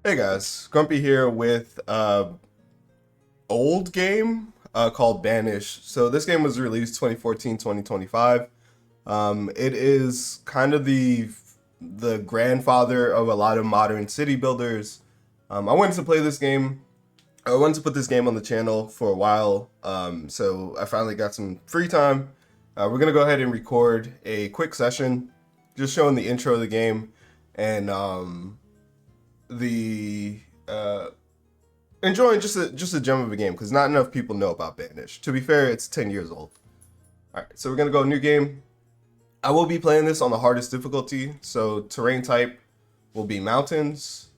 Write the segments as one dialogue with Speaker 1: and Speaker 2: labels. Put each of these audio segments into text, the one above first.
Speaker 1: Hey guys, Grumpy here with old game called Banished. So this game was released 2014, 2025. It is kind of the grandfather of a lot of modern city builders. I wanted to play this game. I wanted to put this game on the channel for a while. So I finally got some free time. We're gonna go ahead and record a quick session, just showing the intro of the game and the enjoying just a gem of a game because not enough people know about Banished. To be fair, it's 10 years old. All right, so we're gonna go new game. I will be playing this on the hardest difficulty. So terrain type will be mountains.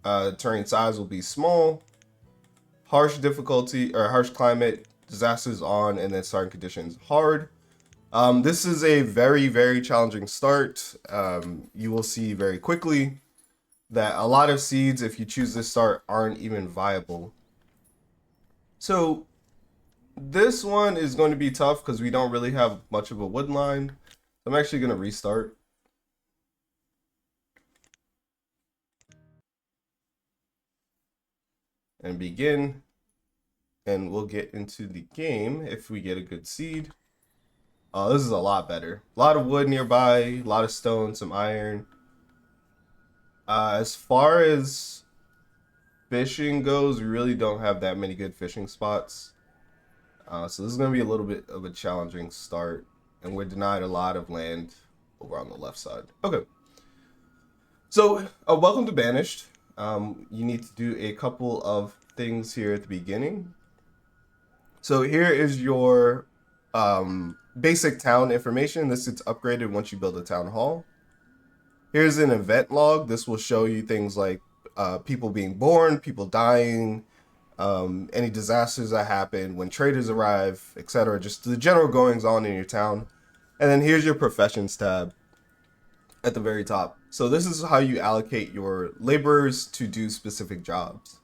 Speaker 1: Terrain size will be small. Harsh difficulty or harsh climate, disasters on, and then starting conditions hard. This is a very challenging start. You will see very quickly that a lot of seeds, if you choose this start, aren't even viable. So this one is going to be tough because we don't really have much of a wood line. I'm actually going to restart. And begin. And we'll get into the game if we get a good seed. Oh, this is a lot better. A lot of wood nearby, a lot of stone, some iron. As far as fishing goes, we really don't have that many good fishing spots. So this is going to be a little bit of a challenging start. And we're denied a lot of land over on the left side. Okay. So, welcome to Banished. You need to do a couple of things here at the beginning. So here is your basic town information. This gets upgraded once you build a town hall. Here's an event log. This will show you things like people being born, people dying, any disasters that happen, when traders arrive, etc. Just the general goings on in your town. And then here's your professions tab at the very top. So this is how you allocate your laborers to do specific jobs.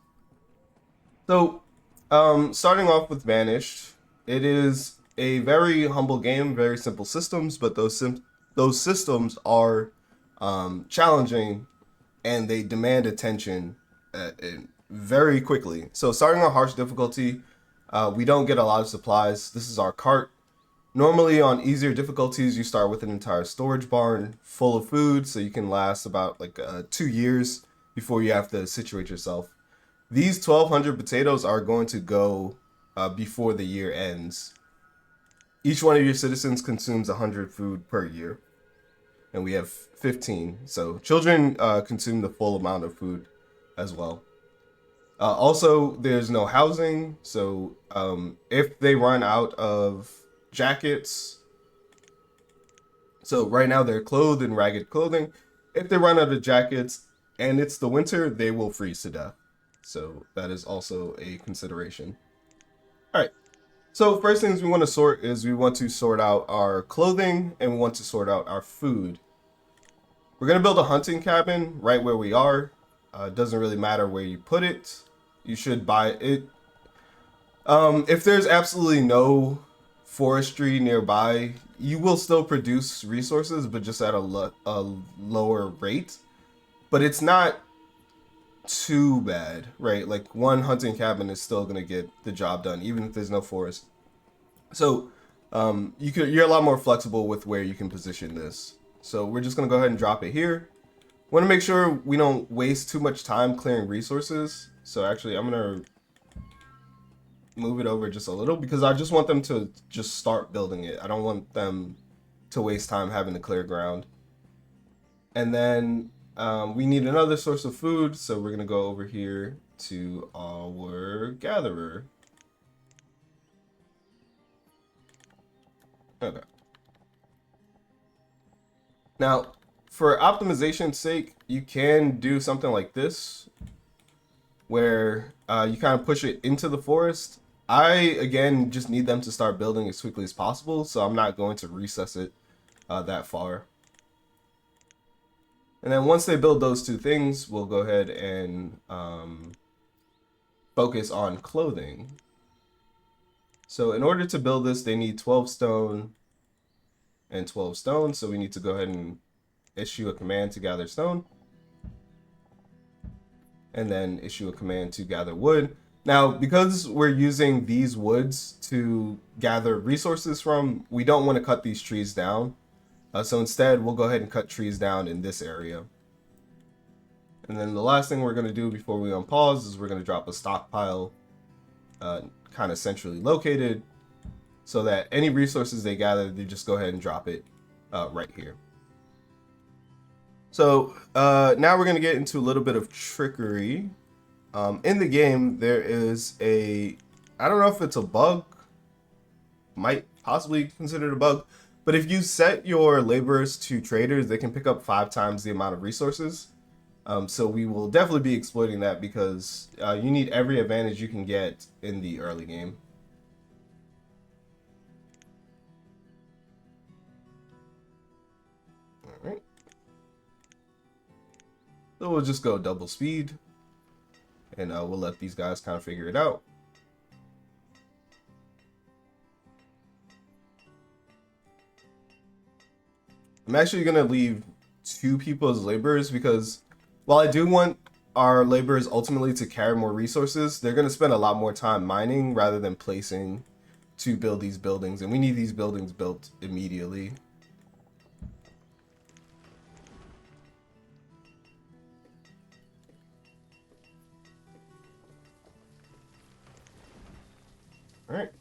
Speaker 1: So starting off with Banished, it is a very humble game, very simple systems, but those systems are challenging and they demand attention very quickly. So starting on harsh difficulty, we don't get a lot of supplies. This is our cart. Normally on easier difficulties, you start with an entire storage barn full of food, so you can last about like 2 years before you have to situate yourself. These 1,200 potatoes are going to go before the year ends. Each one of your citizens consumes 100 food per year, and we have 15. So children consume the full amount of food as well. Also, there's no housing, so if they run out of jackets, so right now they're clothed in ragged clothing. If they run out of jackets and it's the winter, they will freeze to death. So that is also a consideration. All right. So first things we want to sort is we want to sort out our clothing and we want to sort out our food. We're going to build a hunting cabin right where we are. It doesn't really matter where you put it. You should buy it. If there's absolutely no forestry nearby, you will still produce resources, but just at a lower rate. But it's not too bad, right? Like one hunting cabin is still gonna get the job done, even if there's no forest. So you're a lot more flexible with where you can position this. So we're just gonna go ahead and drop it here. Want to make sure we don't waste too much time clearing resources. So actually, I'm gonna move it over just a little because I just want them to just start building it. I don't want them to waste time having to clear ground. And then we need another source of food, so we're gonna go over here to our gatherer. Okay. Now, for optimization's sake, you can do something like this, where you kind of push it into the forest. I, again, just need them to start building as quickly as possible, so I'm not going to recess it that far. And then once they build those two things, we'll go ahead and focus on clothing. So in order to build this, they need 12 stone and 12 stone. So we need to go ahead and issue a command to gather stone. and then issue a command to gather wood. Now, because we're using these woods to gather resources from, we don't want to cut these trees down. So instead, we'll go ahead and cut trees down in this area. And then the last thing we're going to do before we unpause is we're going to drop a stockpile kind of centrally located so that any resources they gather, they just go ahead and drop it right here. So now we're going to get into a little bit of trickery. In the game, there is I don't know if it's a bug, might possibly consider it a bug, but if you set your laborers to traders, they can pick up 5 times the amount of resources. So we will definitely be exploiting that because you need every advantage you can get in the early game. All right. So we'll just go double speed, and we'll let these guys kind of figure it out. I'm actually going to leave 2 people as laborers because while I do want our laborers ultimately to carry more resources, they're going to spend a lot more time mining rather than placing to build these buildings. And we need these buildings built immediately. All right.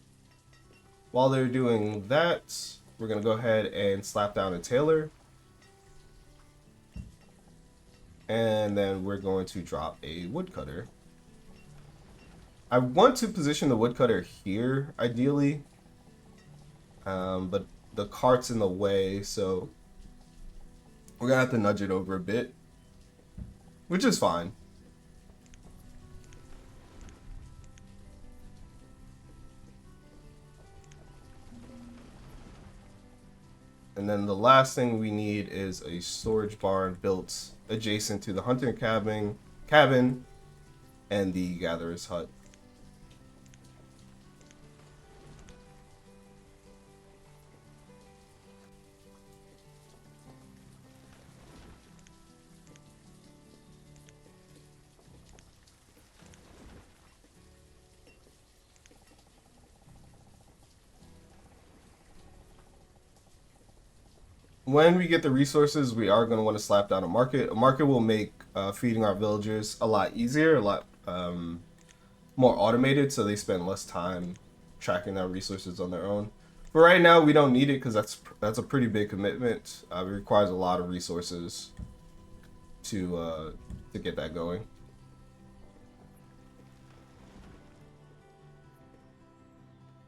Speaker 1: While they're doing that, we're going to go ahead and slap down a tailor. And then we're going to drop a woodcutter. I want to position the woodcutter here, ideally. But the cart's in the way, so we're going to have to nudge it over a bit, which is fine. And then the last thing we need is a storage barn built adjacent to the hunting cabin and the gatherer's hut. When we get the resources, we are going to want to slap down a market. A market will make feeding our villagers a lot easier, a lot more automated, so they spend less time tracking their resources on their own. But right now, we don't need it because that's a pretty big commitment. It requires a lot of resources to get that going.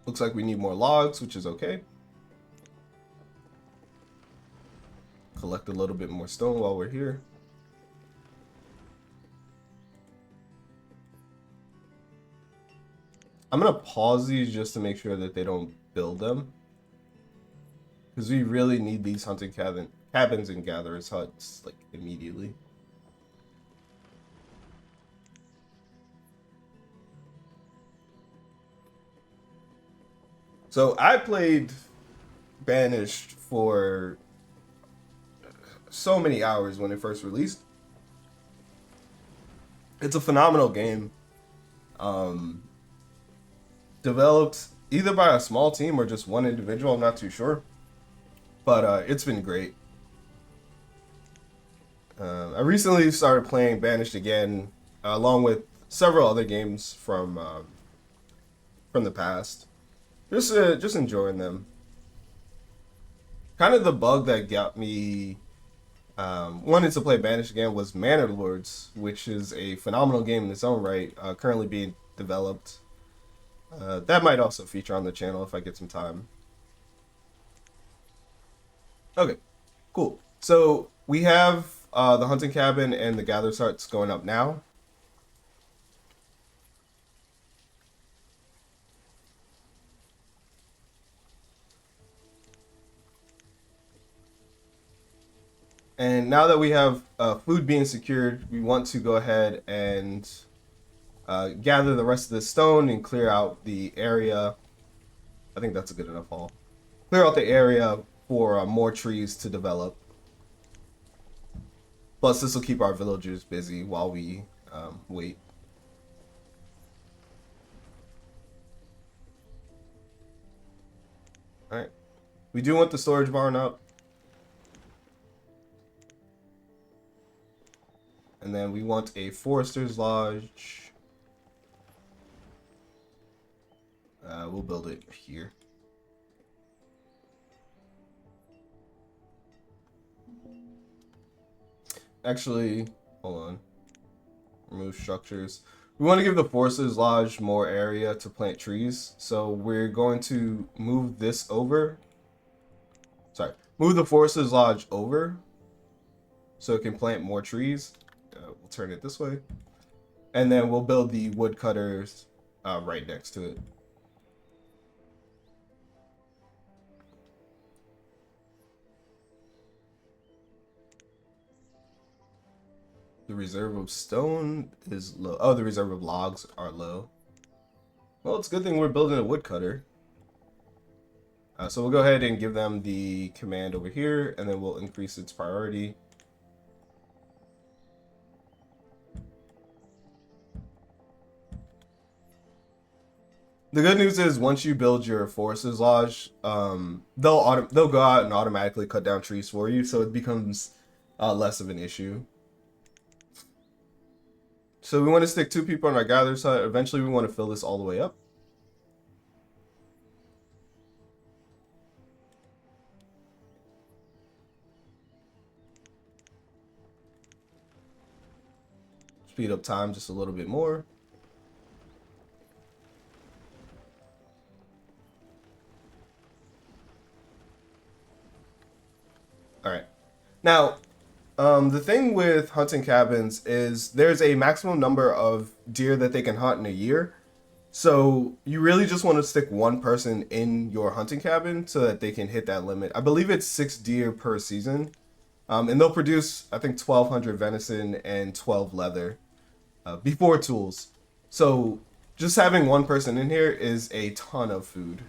Speaker 1: Looks like we need more logs, which is okay. Collect a little bit more stone while we're here. I'm gonna pause these just to make sure that they don't build them, because we really need these hunting cabins and gatherers huts like immediately. So I played Banished for so many hours when it first released. It's a phenomenal game. Developed either by a small team or just one individual, I'm not too sure. But it's been great. I recently started playing Banished again, along with several other games from the past. Just enjoying them. Kind of the bug that got me wanted to play Banished again was Manor Lords, which is a phenomenal game in its own right, currently being developed. That might also feature on the channel if I get some time. Okay, cool. So we have the hunting cabin and the gatherer's huts going up now. And now that we have food being secured, we want to go ahead and gather the rest of the stone and clear out the area. I think that's a good enough haul. Clear out the area for more trees to develop. Plus, this will keep our villagers busy while we weight. All right. We do want the storage barn up. And then we want a forester's lodge. We'll build it here. Actually, hold on. Remove structures. We want to give the Forces Lodge more area to plant trees. So we're going to move this over. Sorry. Move the Forces Lodge over so it can plant more trees. We'll turn it this way. And then we'll build the woodcutters right next to it. The reserve of stone is low. Oh, the reserve of logs are low. Well, it's a good thing we're building a woodcutter. So we'll go ahead and give them the command over here, and then we'll increase its priority. The good news is once you build your Forces Lodge, they'll go out and automatically cut down trees for you, so it becomes less of an issue. So we want to stick 2 people on our gather side. Eventually we want to fill this all the way up. Speed up time just a little bit more. All right. Now, the thing with hunting cabins is there's a maximum number of deer that they can hunt in a year. So you really just want to stick 1 person in your hunting cabin so that they can hit that limit. I believe it's 6 deer per season. And they'll produce, I think, 1,200 venison and 12 leather before tools. So just having 1 person in here is a ton of food.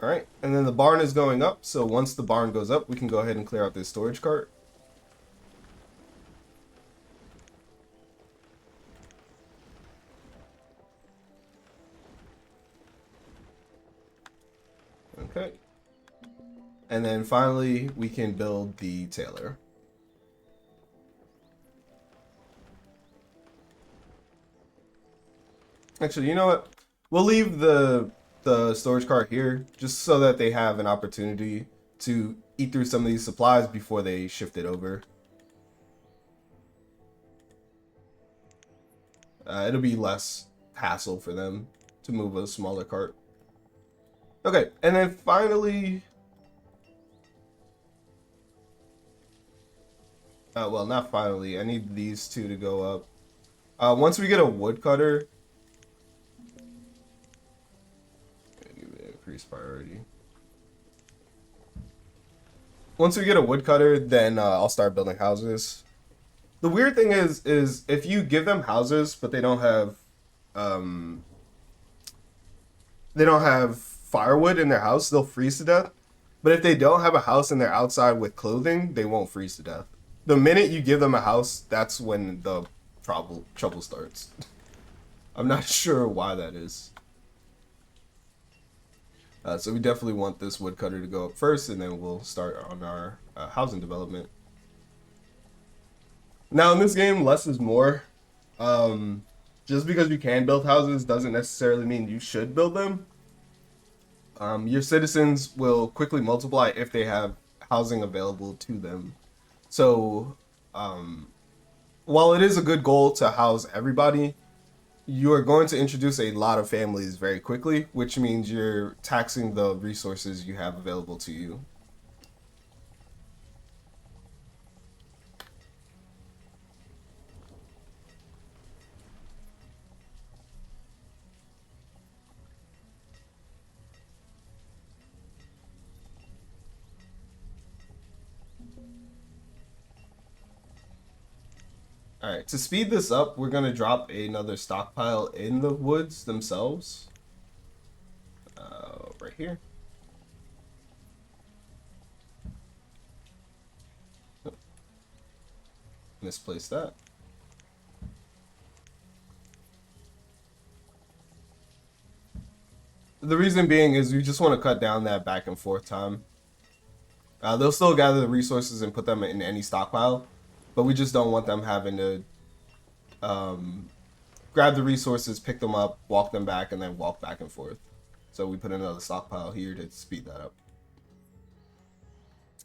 Speaker 1: All right, and then the barn is going up. So once the barn goes up, we can go ahead and clear out this storage cart. Okay. And then finally, we can build the tailor. Actually, you know what? We'll leave the storage cart here just so that they have an opportunity to eat through some of these supplies before they shift it over. It'll be less hassle for them to move a smaller cart. Okay, and then finally, well, not finally, I need these 2 to go up. Once we get a woodcutter, increase priority. Once we get a woodcutter, then I'll start building houses. The weird thing is if you give them houses, but they don't have firewood in their house, they'll freeze to death. But if they don't have a house and they're outside with clothing, they won't freeze to death. The minute you give them a house, that's when the trouble starts. I'm not sure why that is. So we definitely want this woodcutter to go up first, and then we'll start on our housing development. Now in this game, less is more. Just because you can build houses doesn't necessarily mean you should build them. Your citizens will quickly multiply if they have housing available to them. So while it is a good goal to house everybody, you are going to introduce a lot of families very quickly, which means you're taxing the resources you have available to you. All right, to speed this up, we're going to drop another stockpile in the woods themselves. Right here. Misplace that. The reason being is we just want to cut down that back and forth time. They'll still gather the resources and put them in any stockpile, but we just don't want them having to grab the resources, pick them up, walk them back, and then walk back and forth. So we put another stockpile here to speed that up.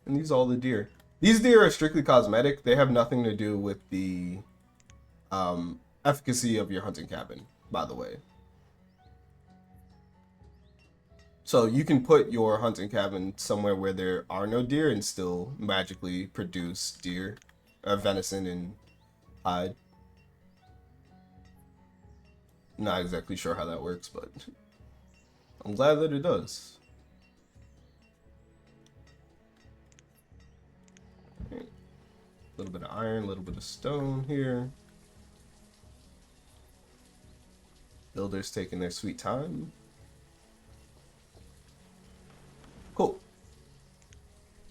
Speaker 1: And these are all the deer. These deer are strictly cosmetic. They have nothing to do with the efficacy of your hunting cabin, by the way. So you can put your hunting cabin somewhere where there are no deer and still magically produce deer, venison, and hide. Not exactly sure how that works, but I'm glad that it does. A little bit of iron, a little bit of stone here. Builders taking their sweet time. Cool.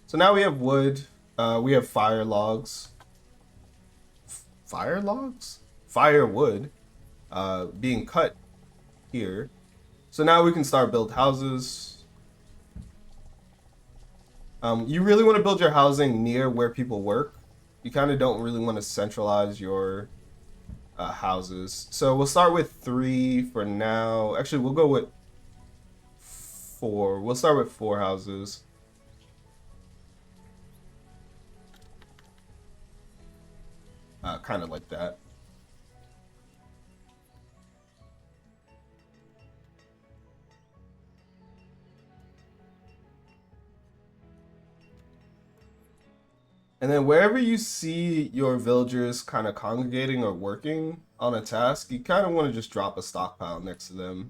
Speaker 1: So now we have wood. We have fire logs. Fire logs? Firewood being cut here. So now we can start build houses. You really want to build your housing near where people work. You kind of don't really want to centralize your houses. So we'll start with 3 for now. Actually, we'll go with 4. We'll start with 4 houses. Kind of like that. And then wherever you see your villagers kind of congregating or working on a task, you kind of want to just drop a stockpile next to them,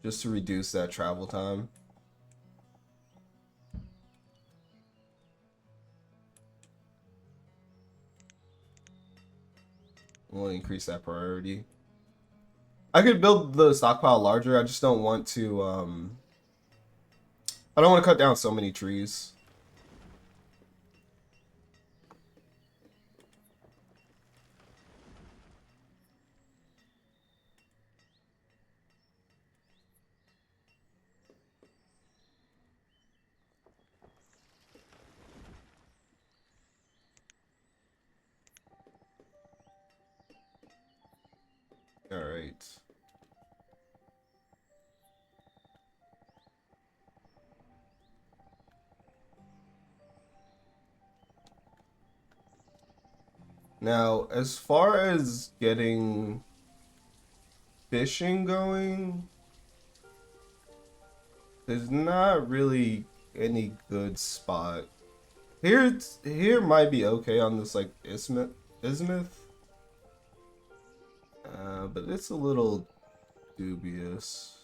Speaker 1: just to reduce that travel time. We'll increase that priority. I could build the stockpile larger. I just don't want to. I don't want to cut down so many trees. All right. Now, as far as getting fishing going, there's not really any good spot. Here might be okay on this like isthmus. But it's a little dubious.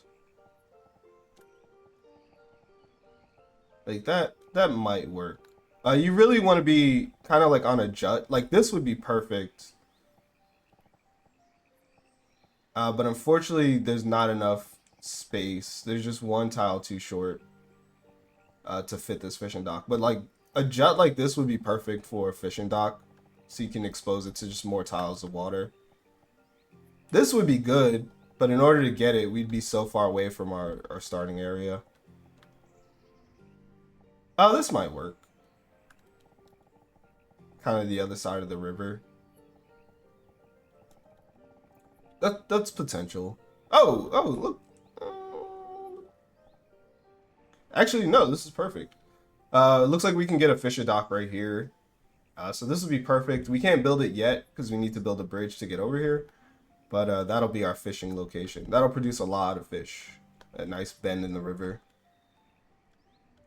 Speaker 1: Like that might work. You really want to be kind of like on a jut. Like this would be perfect. But unfortunately, there's not enough space. There's just one tile too short to fit this fishing dock. But like a jut like this would be perfect for a fishing dock. So you can expose it to just more tiles of water. This would be good, but in order to get it, we'd be so far away from our starting area. Oh, this might work. Kind of the other side of the river. That's potential. Oh, look. Actually, no, this is perfect. Looks like we can get a fisher dock right here. So this would be perfect. We can't build it yet because we need to build a bridge to get over here. But that'll be our fishing location. That'll produce a lot of fish. A nice bend in the river.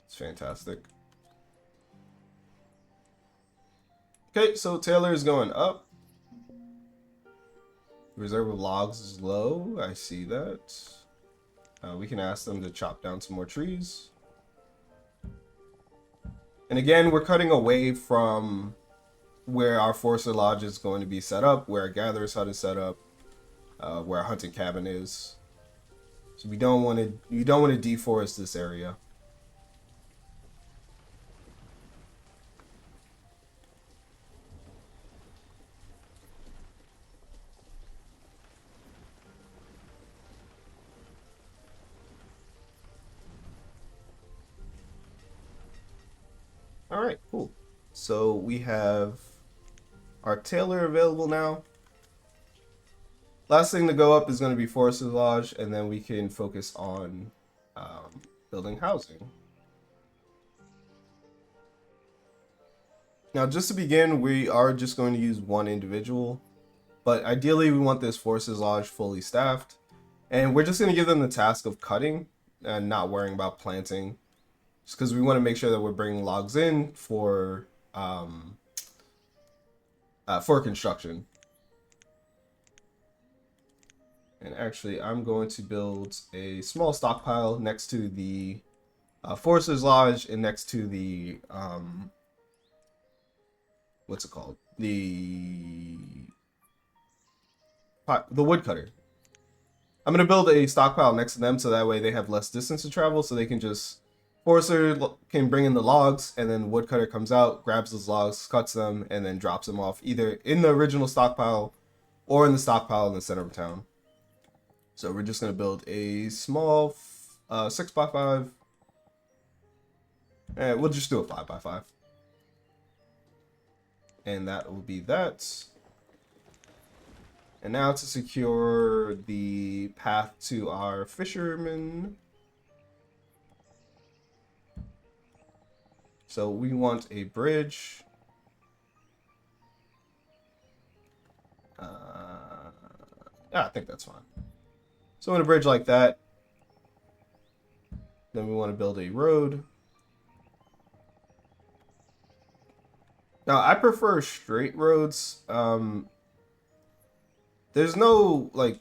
Speaker 1: It's fantastic. Okay, so Taylor is going up. Reserve of logs is low. I see that. We can ask them to chop down some more trees. And again, we're cutting away from where our Forester Lodge is going to be set up, where our Gatherer's Hut is set up, where our hunting cabin is. So you don't want to deforest this area. All right, cool. So we have our tailor available now. Last thing to go up is going to be Foresters Lodge, and then we can focus on building housing. Now, just to begin, we are just going to use one individual, but ideally we want this Foresters Lodge fully staffed, and we're just going to give them the task of cutting and not worrying about planting, just because we want to make sure that we're bringing logs in for construction. And actually, I'm going to build a small stockpile next to the Foresters Lodge and next to the what's it called? The woodcutter. I'm gonna build a stockpile next to them so that way they have less distance to travel, so they can just Forester can bring in the logs, and then woodcutter comes out, grabs those logs, cuts them, and then drops them off either in the original stockpile or in the stockpile in the center of town. So we're just going to build a small 6x5. And we'll just do a 5x5. And that will be that. And now to secure the path to our fishermen. So we want a bridge. I think that's fine. So in a bridge like that, then we want to build a road. Now I prefer straight roads. There's no like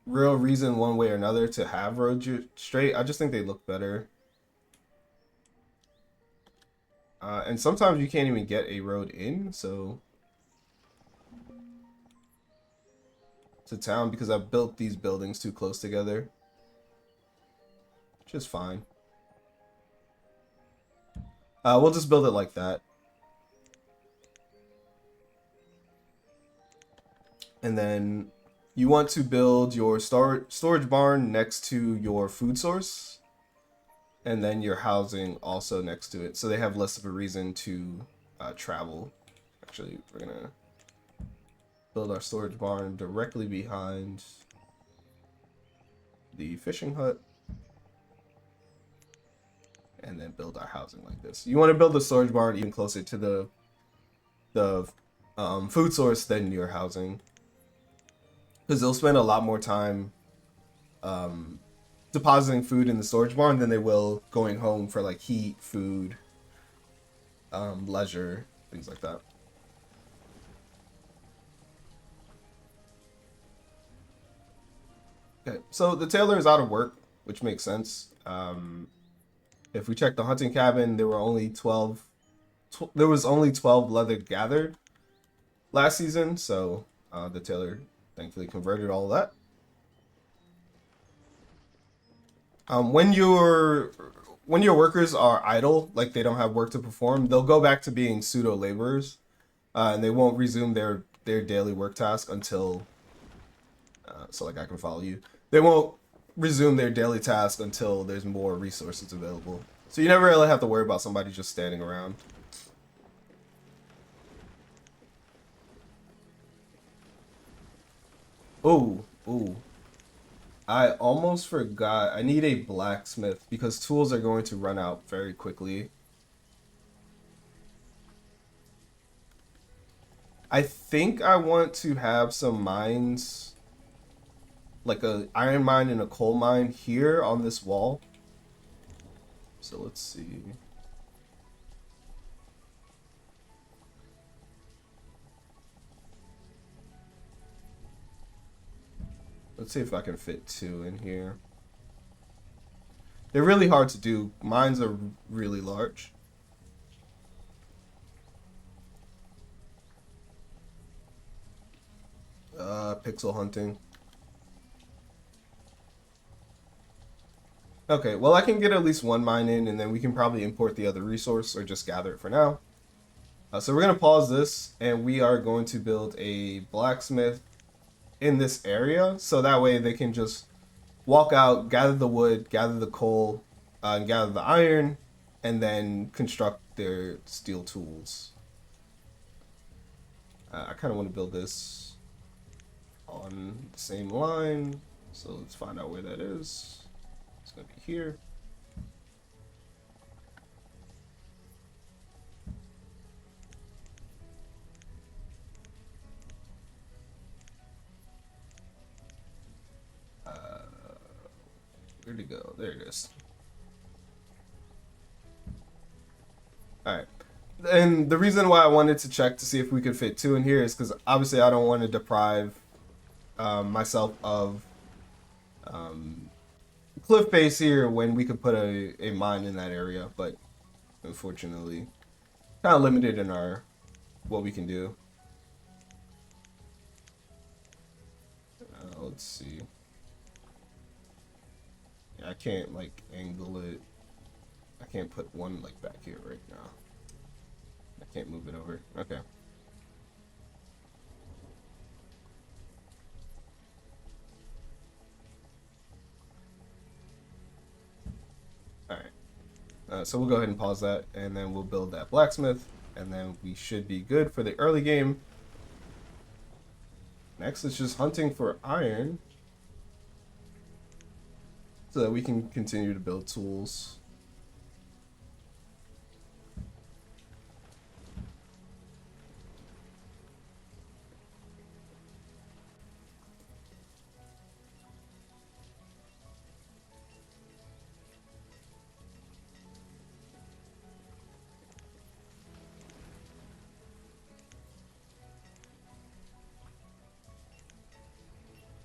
Speaker 1: real reason one way or another to have roads straight. I just think they look better. And sometimes you can't even get a road in, so to town because I've built these buildings too close together. Which is fine. We'll just build it like that. And then you want to build your storage barn next to your food source. And then your housing also next to it. So they have less of a reason to travel. Actually, we're going to build our storage barn directly behind the fishing hut. And then build our housing like this. You want to build the storage barn even closer to the food source than your housing. Because they'll spend a lot more time depositing food in the storage barn than they will going home for like heat, food, leisure, things like that. Okay, so the tailor is out of work, which makes sense. If we check the hunting cabin, there was only 12 leather gathered last season, so the tailor thankfully converted all of that. When your workers are idle, like they don't have work to perform, they'll go back to being pseudo laborers, and they won't resume their daily work task until. So like I can follow you. They won't resume their daily task until there's more resources available. So you never really have to worry about somebody just standing around. Oh, ooh. I almost forgot. I need a blacksmith because tools are going to run out very quickly. I think I want to have some mines, like a iron mine and a coal mine here on this wall. So let's see. Let's see if I can fit 2 in here. They're really hard to do. Mines are really large. Pixel hunting. Okay, well I can get at least 1 mine in, and then we can probably import the other resource or just gather it for now. So we're going to pause this, and we are going to build a blacksmith in this area, so that way they can just walk out, gather the wood, gather the coal, and gather the iron, and then construct their steel tools. I kind of want to build this on the same line, so let's find out where that is. It's gonna be here. Where'd it go? There it is. Alright. And the reason why I wanted to check to see if we could fit 2 in here is because obviously I don't want to deprive myself of cliff base here when we could put a mine in that area, but unfortunately kind of limited in our what we can do. Let's see. Yeah, I can't like angle it. I can't put one like back here right now. I can't move it over. Okay. Alright. So we'll go ahead and pause that, and then we'll build that blacksmith, and then we should be good for the early game. Next is just hunting for iron, so that we can continue to build tools.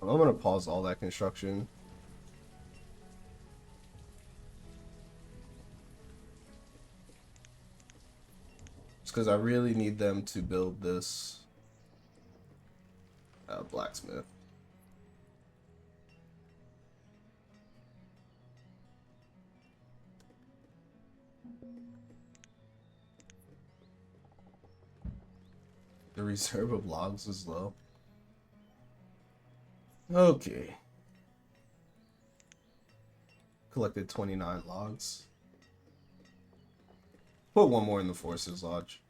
Speaker 1: I'm gonna pause all that construction. Just because I really need them to build this blacksmith. The reserve of logs is low. Okay. Collected 29 logs. Put one more in the Forces Lodge.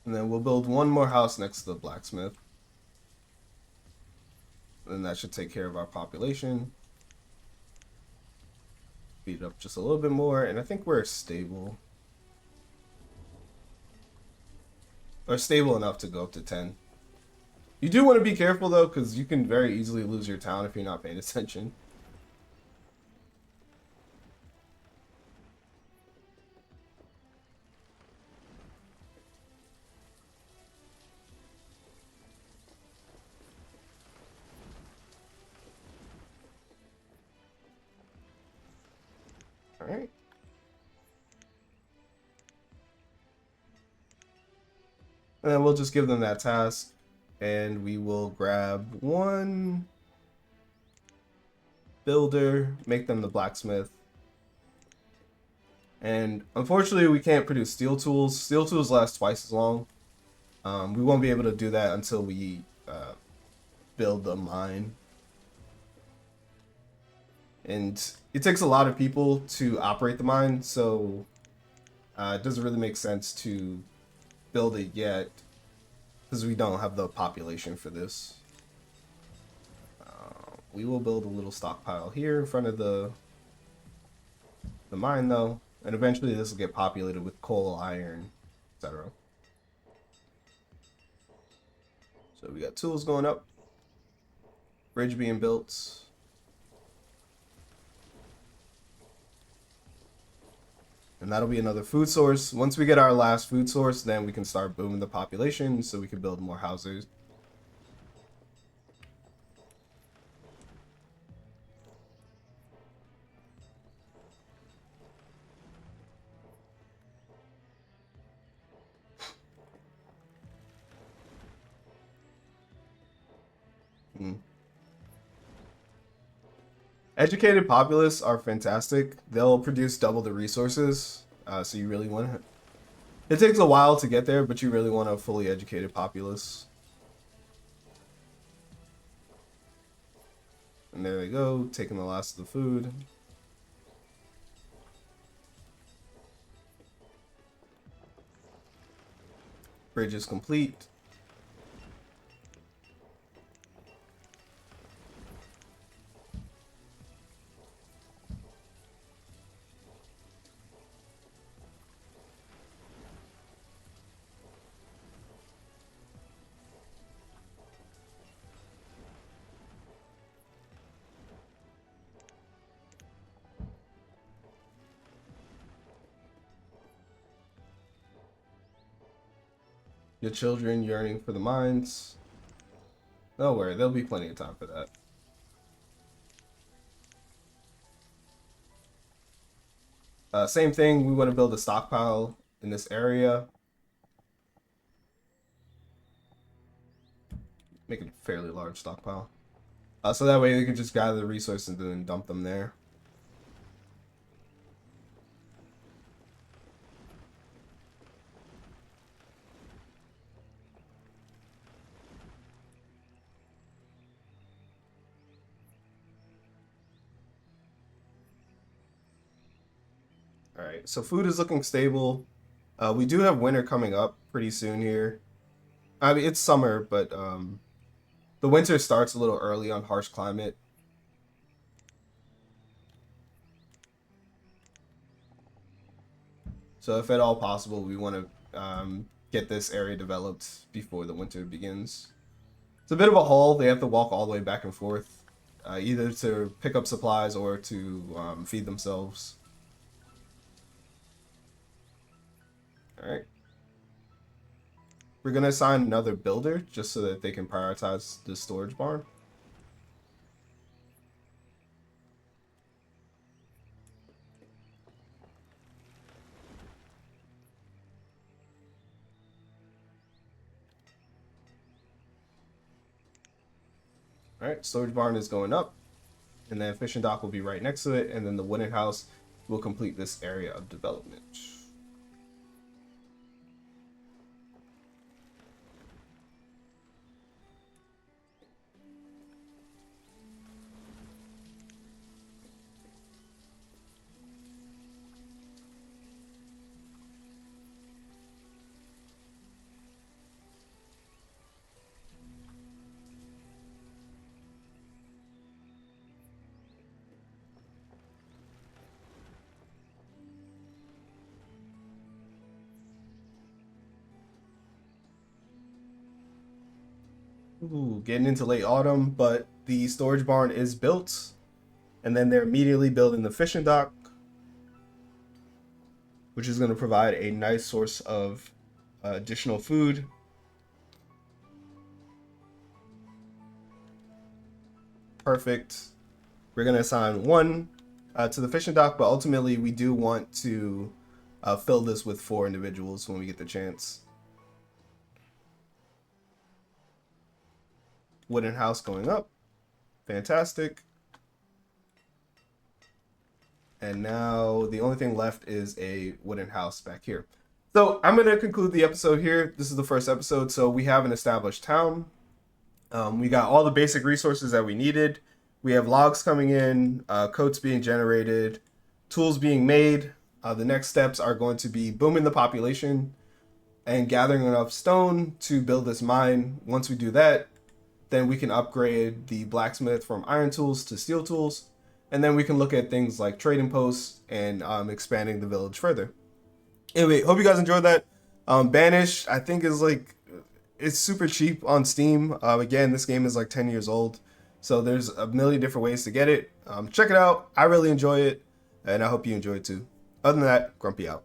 Speaker 1: And then we'll build one more house next to the blacksmith. And that should take care of our population. Speed it up just a little bit more, and I think we're stable. Or stable enough to go up to 10. You do want to be careful though, because you can very easily lose your town if you're not paying attention. Alright. And then we'll just give them that task, and we will grab one builder, make them the blacksmith. And unfortunately, we can't produce steel tools. Steel tools last twice as long. We won't be able to do that until we build a mine. And it takes a lot of people to operate the mine, so it doesn't really make sense to build it yet, because we don't have the population for this. We will build a little stockpile here in front of the mine though, and eventually this will get populated with coal, iron, etc. So we got tools going up, bridge being built. And that'll be another food source. Once we get our last food source, then we can start booming the population so we can build more houses. Mm. Educated populace are fantastic. They'll produce double the resources. So you really want to. It takes a while to get there, but you really want a fully educated populace. And there they go, taking the last of the food. Bridge is complete. Your children yearning for the mines. Don't worry, there'll be plenty of time for that. Same thing, we want to build a stockpile in this area. Make it a fairly large stockpile. So that way we can just gather the resources and then dump them there. Alright, so food is looking stable. We do have winter coming up pretty soon here. I mean, it's summer, but the winter starts a little early on harsh climate. So if at all possible, we want to get this area developed before the winter begins. It's a bit of a haul. They have to walk all the way back and forth, either to pick up supplies or to feed themselves. Alright. We're going to assign another builder just so that they can prioritize the storage barn. Alright, storage barn is going up, and then fishing dock will be right next to it, and then the wooden house will complete this area of development. Ooh, getting into late autumn, but the storage barn is built, and then they're immediately building the fishing dock, which is going to provide a nice source of additional food. Perfect. We're going to assign one to the fishing dock, but ultimately we do want to fill this with 4 individuals when we get the chance. Wooden house going up. Fantastic. And now the only thing left is a wooden house back here. So I'm going to conclude the episode here. This is the first episode, so we have an established town. We got all the basic resources that we needed. We have logs coming in, coats being generated, tools being made. The next steps are going to be booming the population and gathering enough stone to build this mine. Once we do that, then we can upgrade the blacksmith from iron tools to steel tools. And then we can look at things like trading posts and expanding the village further. Anyway, hope you guys enjoyed that. Banished, I think, is like, it's super cheap on Steam. Again, this game is like 10 years old. So there's a million different ways to get it. Check it out. I really enjoy it. And I hope you enjoy it too. Other than that, Grumpy out.